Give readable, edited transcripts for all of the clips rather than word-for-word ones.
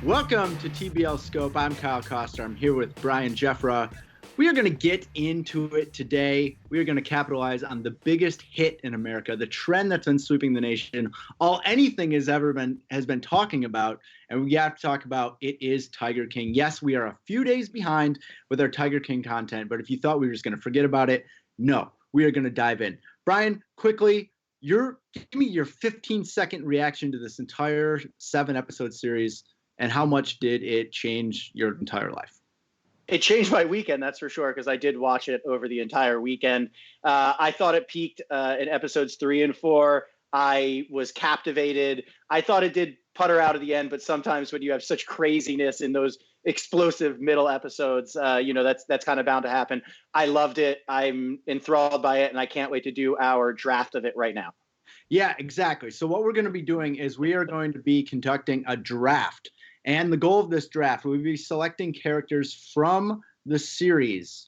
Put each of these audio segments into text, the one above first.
Welcome to TBL Scope. I'm Kyle Koster. I'm here with Brian Giuffra. We are going to get into it today. We are going to capitalize on the biggest hit in America, the trend that's been sweeping the nation, all anything has been talking about, and we have to talk about it is Tiger King. Yes, we are a few days behind with our Tiger King content, but if you thought we were just going to forget about it, no, we are going to dive in. Brian, quickly, give me your 15-second reaction to this entire 7-episode series, and how much did it change your entire life? It changed my weekend, that's for sure, because I did watch it over the entire weekend. I thought it peaked in episodes 3 and 4. I was captivated. I thought it did putter out at the end, but sometimes when you have such craziness in those explosive middle episodes, that's kind of bound to happen. I loved it. I'm enthralled by it, and I can't wait to do our draft of it right now. Yeah, exactly. So what we're going to be doing is we are going to be conducting a draft. And the goal of this draft, we'll be selecting characters from the series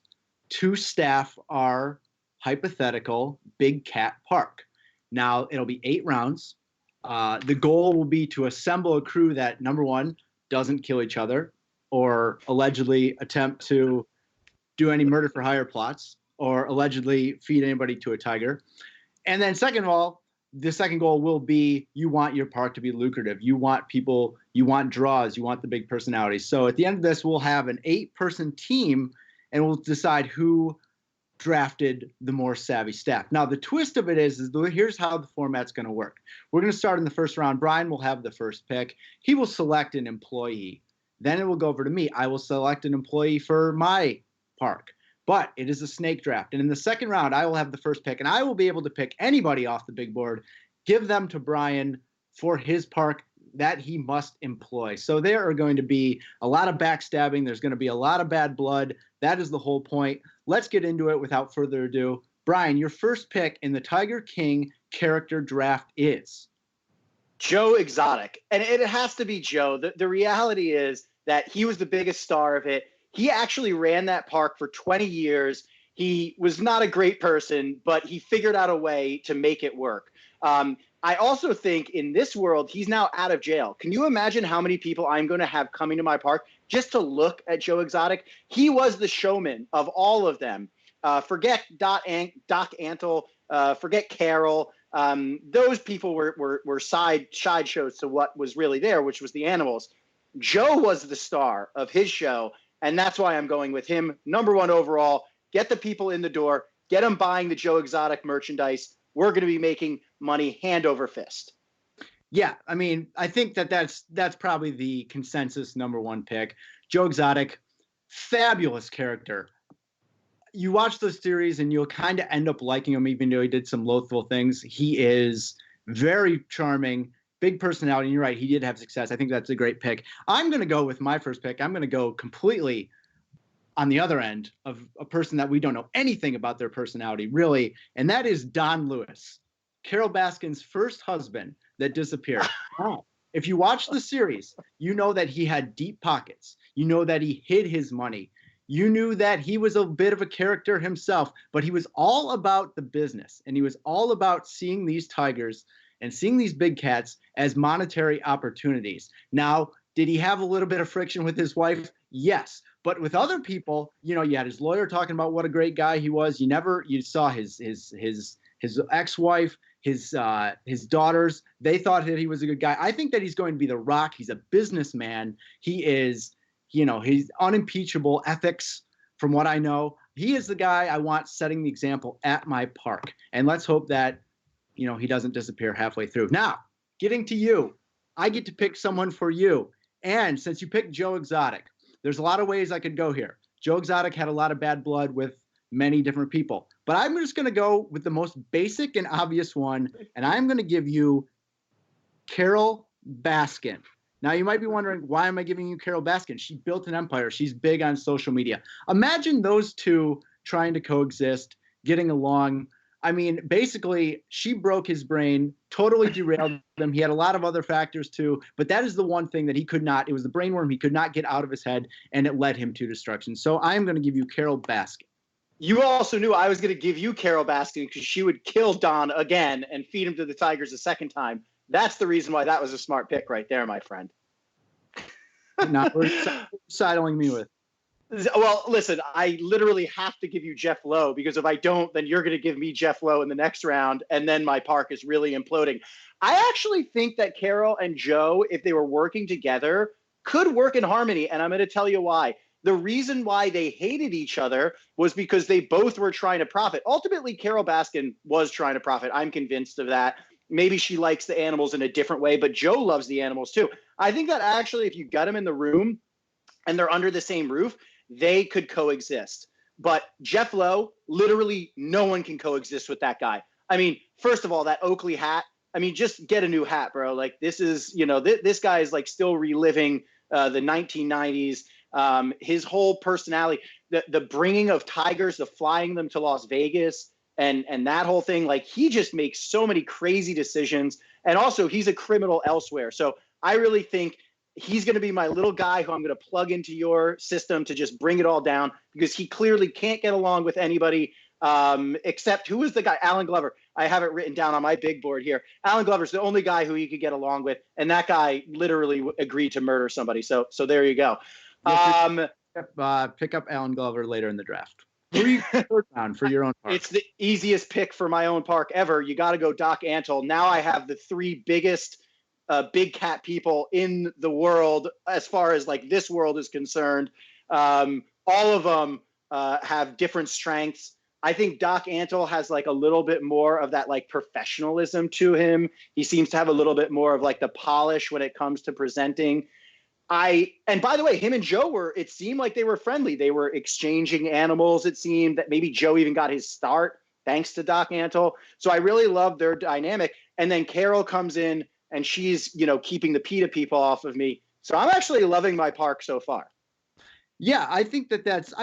to staff our hypothetical Big Cat Park. Now, it'll be 8 rounds. The goal will be to assemble a crew that, number one, doesn't kill each other or allegedly attempt to do any murder for hire plots or allegedly feed anybody to a tiger. And then second of all, the second goal will be you want your park to be lucrative. You want people, you want draws, you want the big personalities. So at the end of this, we'll have an 8-person team, and we'll decide who drafted the more savvy staff. Now, the twist of it is here's how the format's going to work. We're going to start in the first round. Brian will have the first pick. He will select an employee. Then it will go over to me. I will select an employee for my park. But it is a snake draft. And in the second round, I will have the first pick, and I will be able to pick anybody off the big board, give them to Brian for his park that he must employ. So there are going to be a lot of backstabbing. There's going to be a lot of bad blood. That is the whole point. Let's get into it without further ado. Brian, your first pick in the Tiger King character draft is? Joe Exotic. And it has to be Joe. The reality is that he was the biggest star of it. He actually ran that park for 20 years. He was not a great person, but he figured out a way to make it work. I also think in this world, he's now out of jail. Can you imagine how many people I'm going to have coming to my park just to look at Joe Exotic? He was the showman of all of them. Forget Doc Antle, forget Carol. Those people were side shows to what was really there, which was the animals. Joe was the star of his show. And that's why I'm going with him. Number 1 overall, get the people in the door, get them buying the Joe Exotic merchandise. We're going to be making money hand over fist. Yeah, I mean, I think that's probably the consensus number 1 pick. Joe Exotic, fabulous character. You watch the series and you'll kind of end up liking him, even though he did some loathful things. He is very charming. Big personality, and you're right, he did have success. I think that's a great pick. I'm going to go with my first pick. I'm going to go completely on the other end of a person that we don't know anything about their personality, really, and that is Don Lewis, Carol Baskin's first husband that disappeared. If you watch the series, you know that he had deep pockets. You know that he hid his money. You knew that he was a bit of a character himself, but he was all about the business, and he was all about seeing these tigers and seeing these big cats as monetary opportunities. Now, did he have a little bit of friction with his wife? Yes. But with other people, you had his lawyer talking about what a great guy he was. You saw his ex-wife, his daughters. They thought that he was a good guy. I think that he's going to be the Rock. He's a businessman. He is, he's unimpeachable ethics from what I know. He is the guy I want setting the example at my park. And let's hope that he doesn't disappear halfway through. Now, getting to you, I get to pick someone for you. And since you picked Joe Exotic, there's a lot of ways I could go here. Joe Exotic had a lot of bad blood with many different people. But I'm just going to go with the most basic and obvious one, and I'm going to give you Carol Baskin. Now, you might be wondering, why am I giving you Carol Baskin? She built an empire. She's big on social media. Imagine those two trying to coexist, getting along. I mean, basically, she broke his brain, totally derailed him. He had a lot of other factors too, but that is the one thing that he could not, it was the brainworm he could not get out of his head, and it led him to destruction. So I'm going to give you Carol Baskin. You also knew I was going to give you Carol Baskin because she would kill Don again and feed him to the Tigers a second time. That's the reason why that was a smart pick right there, my friend. Now we're sidling me with. Well, listen, I literally have to give you Jeff Lowe, because if I don't, then you're going to give me Jeff Lowe in the next round, and then my park is really imploding. I actually think that Carol and Joe, if they were working together, could work in harmony, and I'm going to tell you why. The reason why they hated each other was because they both were trying to profit. Ultimately, Carol Baskin was trying to profit. I'm convinced of that. Maybe she likes the animals in a different way, but Joe loves the animals too. I think that actually, if you got them in the room and they're under the same roof, they could coexist. But Jeff Lowe, literally no one can coexist with that guy. I mean, first of all, that Oakley hat, I mean, just get a new hat, bro. Like, this is, this guy is like still reliving the 1990s. His whole personality, the bringing of tigers, the flying them to Las Vegas, and that whole thing, like, he just makes so many crazy decisions. And also, he's a criminal elsewhere. So I really think he's going to be my little guy who I'm going to plug into your system to just bring it all down, because he clearly can't get along with anybody except, who is the guy? Alan Glover. I have it written down on my big board here. Alan Glover's the only guy who he could get along with, and that guy literally agreed to murder somebody. So there you go. Pick up Alan Glover later in the draft. Who are you down for your own park? It's the easiest pick for my own park ever. You got to go Doc Antle. Now I have the three biggest big cat people in the world, as far as like this world is concerned. All of them have different strengths. I think Doc Antle has like a little bit more of that like professionalism to him. He seems to have a little bit more of like the polish when it comes to presenting. And by the way, him and Joe it seemed like they were friendly. They were exchanging animals. It seemed that maybe Joe even got his start thanks to Doc Antle. So I really love their dynamic. And then Carol comes in, and she's, keeping the PETA people off of me. So I'm actually loving my park so far. Yeah, I think that's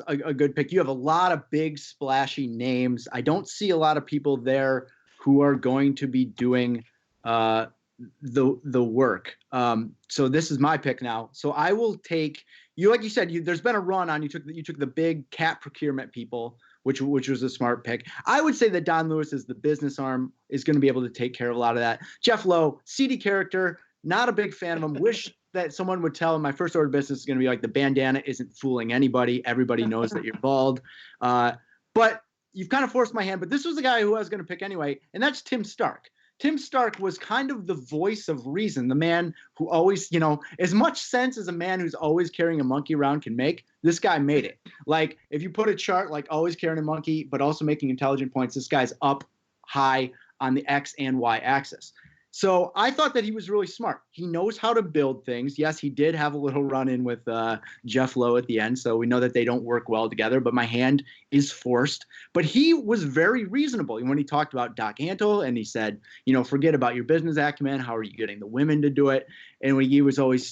a good pick. You have a lot of big splashy names. I don't see a lot of people there who are going to be doing the work. So this is my pick now. So I will take you, like you said, there's been a run on, you took the big cat procurement people, which was a smart pick. I would say that Don Lewis is the business arm, is going to be able to take care of a lot of that. Jeff Lowe, seedy character, not a big fan of him. Wish that someone would tell him my first order of business is going to be like, the bandana isn't fooling anybody. Everybody knows that you're bald. But you've kind of forced my hand. But this was the guy who I was going to pick anyway, and that's Tim Stark. Tim Stark was kind of the voice of reason, the man who always, as much sense as a man who's always carrying a monkey around can make, this guy made it. Like, if you put a chart like always carrying a monkey, but also making intelligent points, this guy's up high on the X and Y axis. So I thought that he was really smart. He knows how to build things. Yes, he did have a little run-in with Jeff Lowe at the end, so we know that they don't work well together, but my hand is forced. But he was very reasonable when he talked about Doc Antle, and he said, forget about your business acumen. How are you getting the women to do it? And when he was always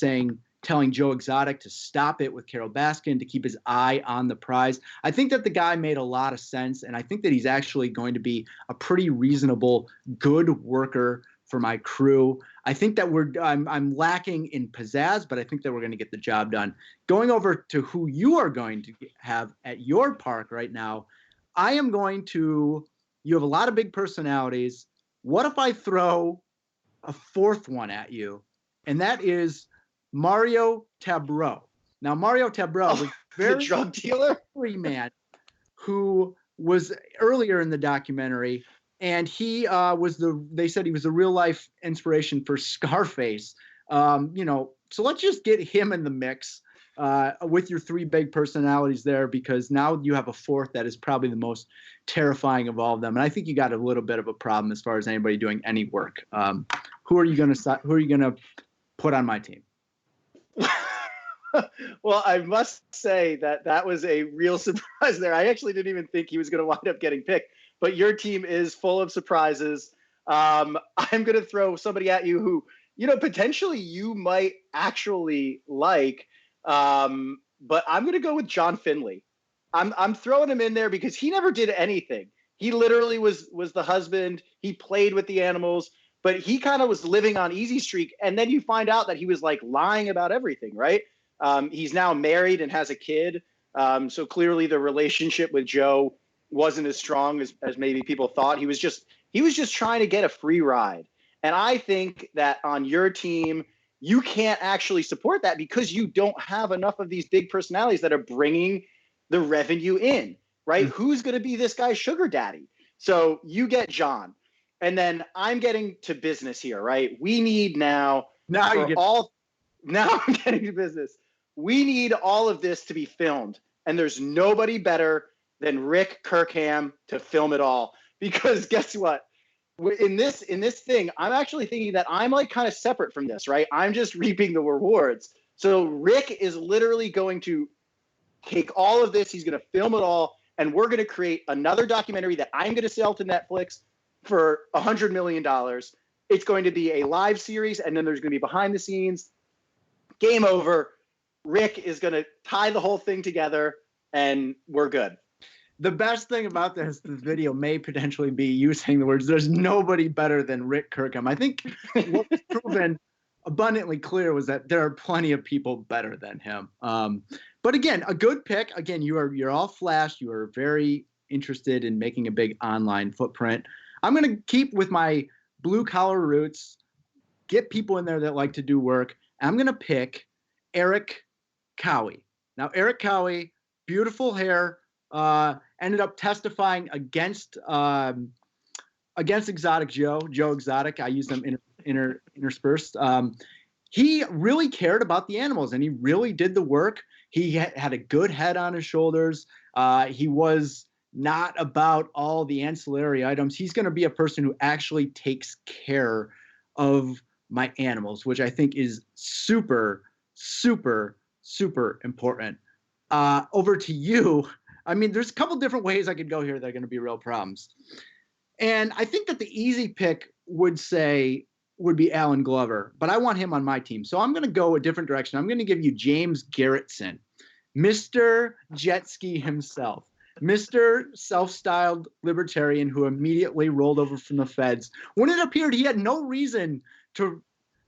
telling Joe Exotic to stop it with Carol Baskin, to keep his eye on the prize. I think that the guy made a lot of sense, and I think that he's actually going to be a pretty reasonable, good worker for my crew. I think that I'm lacking in pizzazz, but I think that we're going to get the job done. Going over to who you are going to have at your park right now, you have a lot of big personalities. What if I throw a fourth one at you? And that is Mario Tabreau. Now, Mario Tabreau was the drug dealer man who was earlier in the documentary, and he they said he was a real life inspiration for Scarface. So let's just get him in the mix with your three big personalities there, because now you have a fourth that is probably the most terrifying of all of them. And I think you got a little bit of a problem as far as anybody doing any work. Who are you going to put on my team? Well, I must say that was a real surprise there. I actually didn't even think he was going to wind up getting picked. But your team is full of surprises. I'm going to throw somebody at you who, potentially you might actually like. But I'm going to go with John Finley. I'm throwing him in there because he never did anything. He literally was the husband. He played with the animals, but he kind of was living on easy streak. And then you find out that he was like lying about everything, right? He's now married and has a kid. So clearly the relationship with Joe wasn't as strong as maybe people thought. He was just trying to get a free ride. And I think that on your team, you can't actually support that because you don't have enough of these big personalities that are bringing the revenue in, right? Mm. Who's going to be this guy's sugar daddy? So you get John, and then I'm getting to business here, right? We need now Now you for get all, now I'm getting to business. We need all of this to be filmed, and there's nobody better than Rick Kirkham to film it all. Because guess what? In this thing, I'm actually thinking that I'm like kind of separate from this, right? I'm just reaping the rewards. So Rick is literally going to take all of this. He's going to film it all, and we're going to create another documentary that I'm going to sell to Netflix for $100 million. It's going to be a live series, and then there's going to be behind the scenes. Game over. Rick is going to tie the whole thing together, and we're good. The best thing about this video may potentially be you saying the words, there's nobody better than Rick Kirkham. I think what was proven abundantly clear was that there are plenty of people better than him. But again, a good pick. Again, you're all flash. You are very interested in making a big online footprint. I'm going to keep with my blue collar roots, get people in there that like to do work. I'm going to pick Eric Cowie. Now, Eric Cowie, beautiful hair, ended up testifying against Exotic Joe Exotic. I use them interspersed. He really cared about the animals, and he really did the work. He had a good head on his shoulders. He was not about all the ancillary items. He's going to be a person who actually takes care of my animals, which I think is super, super, super important. Over to you. I mean, there's a couple different ways I could go here that are going to be real problems. And I think that the easy pick would be Alan Glover, but I want him on my team. So I'm going to go a different direction. I'm going to give you James Garretson, Mr. Jet Ski himself, Mr. Self-styled libertarian who immediately rolled over from the feds when it appeared he had no reason to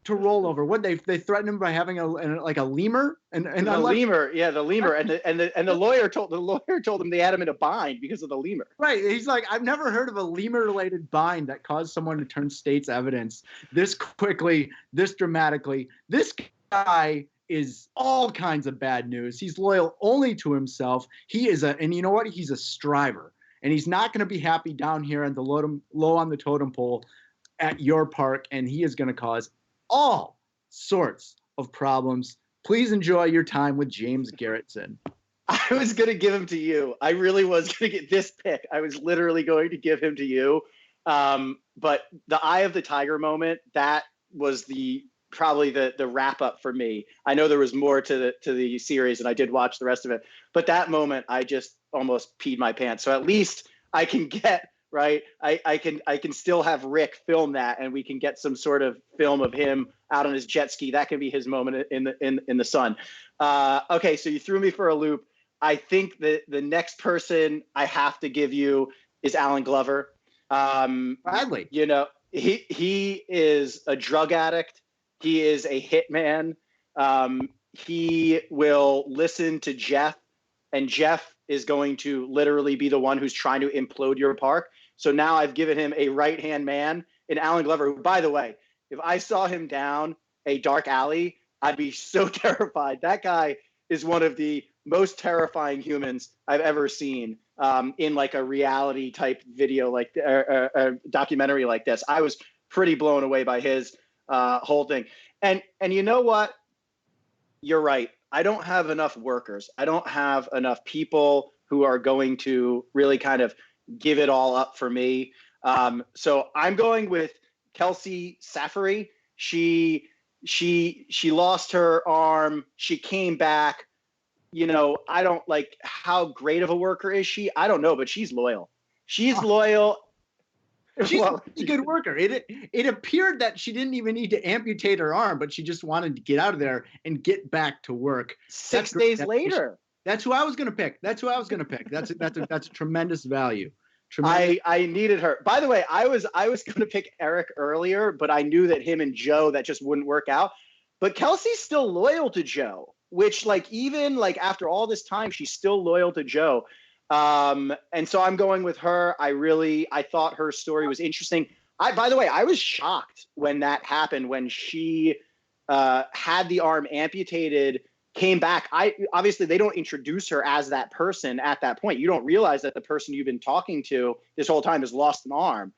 roll over. What they threatened him by having a lemur and the lemur, yeah, the lemur, and the lawyer told him they had him in a bind because of the lemur. Right, he's like, I've never heard of a lemur-related bind that caused someone to turn state's evidence this quickly, this dramatically. This guy is all kinds of bad news. He's loyal only to himself. And you know what? He's a striver, and he's not going to be happy down here at the low on the totem pole at your park, and he is going to cause all sorts of problems. Please enjoy your time with James Garretson. I was going to give him to you. I really was going to get this pick. I was literally going to give him to you. But the Eye of the Tiger moment, that was probably the wrap up for me. I know there was more to the series, and I did watch the rest of it. But that moment, I just almost peed my pants. So at least I can get right. I can still have Rick film that, and we can get some sort of film of him out on his jet ski. That can be his moment in the sun. Okay, so you threw me for a loop. I think that the next person I have to give you is Alan Glover. Gladly. You know, he is a drug addict. He is a hitman. He will listen to Jeff, and Jeff is going to literally be the one who's trying to implode your park. So now I've given him a right-hand man in Alan Glover, who, by the way, if I saw him down a dark alley, I'd be so terrified. That guy is one of the most terrifying humans I've ever seen in like a reality type video, like a documentary like this. I was pretty blown away by his whole thing. And you know what? You're right. I don't have enough workers. I don't have enough people who are going to really kind of give it all up for me. So I'm going with Kelsey Safari. She lost her arm. She came back. You know, I don't like how great of a worker is she? I don't know, but she's loyal. She's loyal. She's a good worker. It appeared that she didn't even need to amputate her arm, but she just wanted to get out of there and get back to work. 6 days later. That's who I was going to pick. That's a tremendous value. I needed her. By the way, I was going to pick Eric earlier, but I knew that him and Joe, that just wouldn't work out. But Kelsey's still loyal to Joe, which like even like after all this time, she's still loyal to Joe. And so I'm going with her. I thought her story was interesting. By the way, I was shocked when that happened, when she had the arm amputated, came back. Obviously they don't introduce her as that person at that point. You don't realize that the person you've been talking to this whole time has lost an arm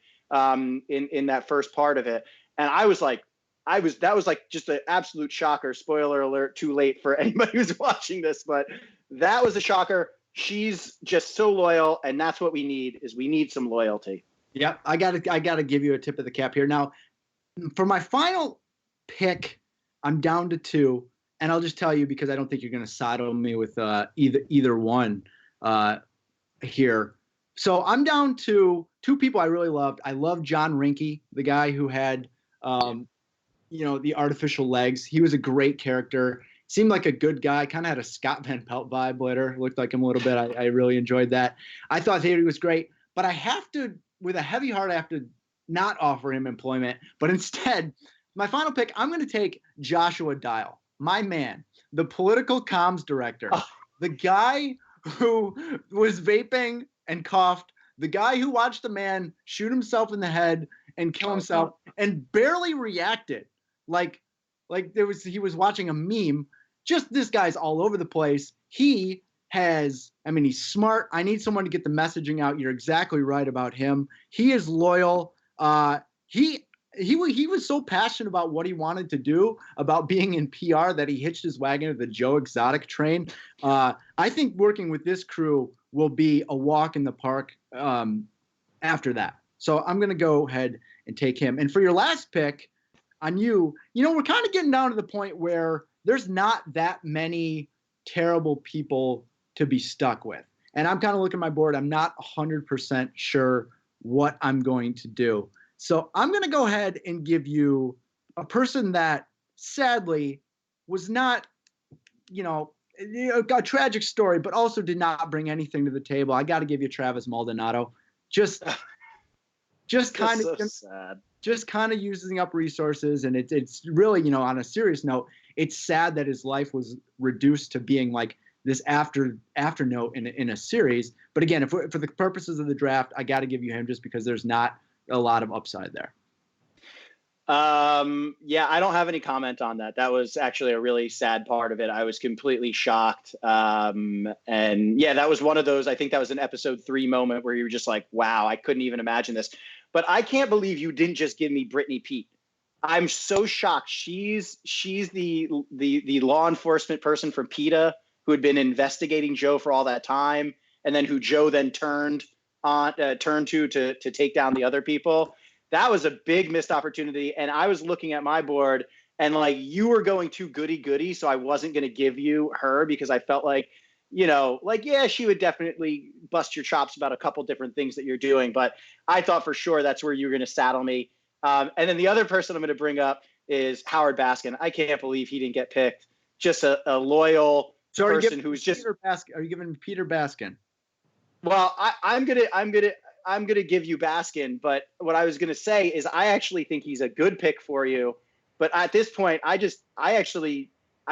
in that first part of it. And I was like, that was like just an absolute shocker. Spoiler alert, too late for anybody who's watching this, but that was a shocker. She's just so loyal, and that's what we need. Is we need some loyalty. Yep, I gotta give you a tip of the cap here. Now, for my final pick, I'm down to 2, and I'll just tell you because I don't think you're going to saddle me with either one here. So I'm down to 2 people I really loved. I love John Rinke, the guy who had the artificial legs. He was a great character. Seemed like a good guy. Kind of had a Scott Van Pelt vibe later. Looked like him a little bit. I really enjoyed that. I thought he was great, but I have to, with a heavy heart, I have to not offer him employment, but instead, my final pick, I'm going to take Joshua Dial, my man, the political comms director, the guy who was vaping and coughed, the guy who watched a man shoot himself in the head and kill himself and barely reacted like he was watching a meme. Just this guy's all over the place. He's smart. I need someone to get the messaging out. You're exactly right about him. He is loyal. He was so passionate about what he wanted to do, about being in PR, that he hitched his wagon to the Joe Exotic train. I think working with this crew will be a walk in the park after that. So I'm going to go ahead and take him. And for your last pick on we're kind of getting down to the point where there's not that many terrible people to be stuck with. And I'm kind of looking at my board. I'm not 100% sure what I'm going to do. So I'm going to go ahead and give you a person that sadly was not, a tragic story, but also did not bring anything to the table. I got to give you Travis Maldonado. Just kind of sad. Just kind of using up resources, and it's really, on a serious note, it's sad that his life was reduced to being like this after note in a series. But again, for the purposes of the draft, I got to give you him just because there's not a lot of upside there. Yeah, I don't have any comment on that. That was actually a really sad part of it. I was completely shocked. And yeah, that was one of those, I think that was an episode 3 moment where you were just like, wow, I couldn't even imagine this. But I can't believe you didn't just give me Brittany Pete. I'm so shocked. She's the law enforcement person from PETA who had been investigating Joe for all that time, and then who Joe then turned to take down the other people. That was a big missed opportunity. And I was looking at my board, and like, you were going too goody, so I wasn't going to give you her because I felt like, yeah, she would definitely bust your chops about a couple different things that you're doing. But I thought for sure that's where you were going to saddle me. And then the other person I'm going to bring up is Howard Baskin. I can't believe he didn't get picked. Just a loyal person who's just. Are you giving Peter Baskin? Well, I'm gonna give you Baskin, but what I was gonna say is I actually think he's a good pick for you. But at this point, I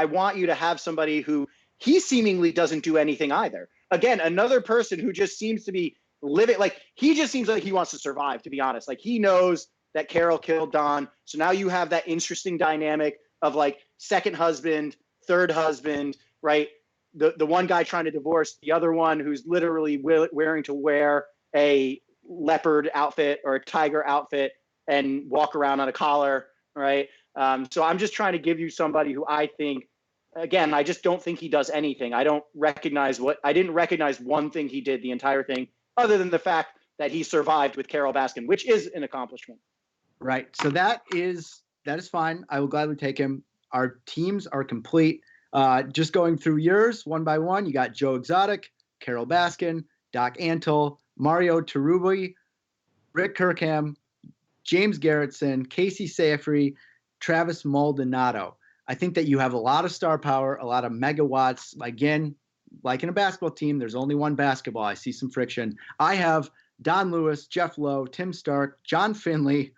want you to have somebody who he seemingly doesn't do anything either. Again, another person who just seems to be living, like, he just seems like he wants to survive, to be honest. Like, he knows that Carol killed Don. So now you have that interesting dynamic of like second husband, third husband, right? The one guy trying to divorce the other one who's literally wearing to wear a leopard outfit or a tiger outfit and walk around on a collar, right? So I'm just trying to give you somebody who I think, again, I just don't think he does anything. I didn't recognize one thing he did the entire thing, other than the fact that he survived with Carol Baskin, which is an accomplishment. Right. So that is fine. I will gladly take him. Our teams are complete. Just going through yours one by one, you got Joe Exotic, Carol Baskin, Doc Antle, Mario Tarubi, Rick Kirkham, James Garretson, Casey Safrey, Travis Maldonado. I think that you have a lot of star power, a lot of megawatts. Again, like in a basketball team, there's only one basketball. I see some friction. I have Don Lewis, Jeff Lowe, Tim Stark, John Finley,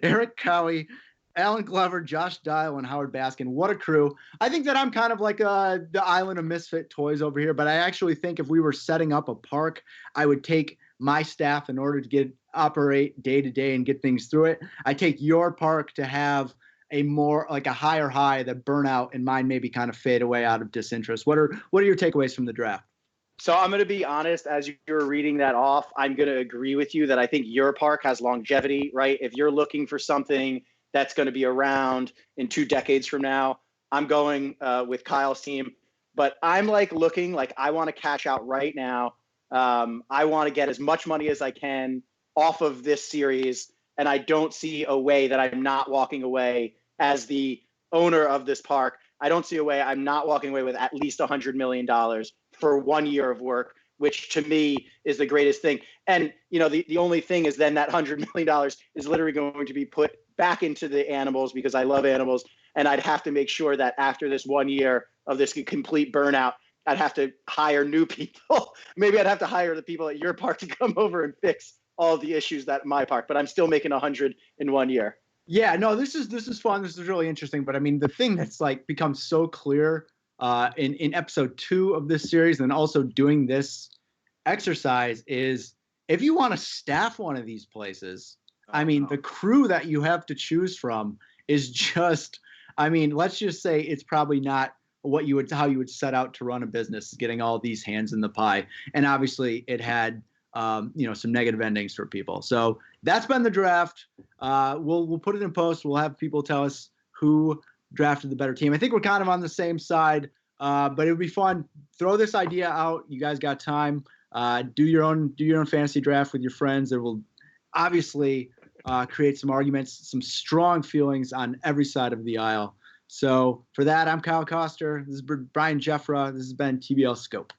Eric Cowie, Alan Glover, Josh Dial, and Howard Baskin. What a crew. I think that I'm kind of like the island of misfit toys over here, but I actually think if we were setting up a park, I would take my staff in order to operate day to day and get things through it. I take your park to have a more like a higher high that burnout and mine maybe kind of fade away out of disinterest. What are your takeaways from the draft? So I'm going to be honest, as you're reading that off, I'm going to agree with you that I think your park has longevity, right? If you're looking for something that's going to be around in 2 decades from now, I'm going with Kyle's team. But I'm like looking like I want to cash out right now. I want to get as much money as I can off of this series. And I don't see a way that I'm not walking away as the owner of this park. I don't see a way I'm not walking away with at least $100 million for 1 year of work, which to me is the greatest thing. And, you know, the only thing is then that $100 million is literally going to be put back into the animals because I love animals. And I'd have to make sure that after this 1 year of this complete burnout, I'd have to hire new people. Maybe I'd have to hire the people at your park to come over and fix all of the issues that my park, but I'm still making 100 in 1 year. Yeah, no, this is fun. This is really interesting. But I mean, the thing that's like become so clear in episode 2 of this series, and also doing this exercise, is if you want to staff one of these places, I mean, the crew that you have to choose from is just, I mean, let's just say it's probably not how you would set out to run a business, getting all these hands in the pie. And obviously it had, some negative endings for people. So that's been the draft. We'll put it in post. We'll have people tell us who drafted the better team. I think we're kind of on the same side, but it would be fun. Throw this idea out. You guys got time. Do your own fantasy draft with your friends. It will obviously create some arguments, some strong feelings on every side of the aisle. So for that, I'm Kyle Koster. This is Brian Giuffra. This has been TBL Scope.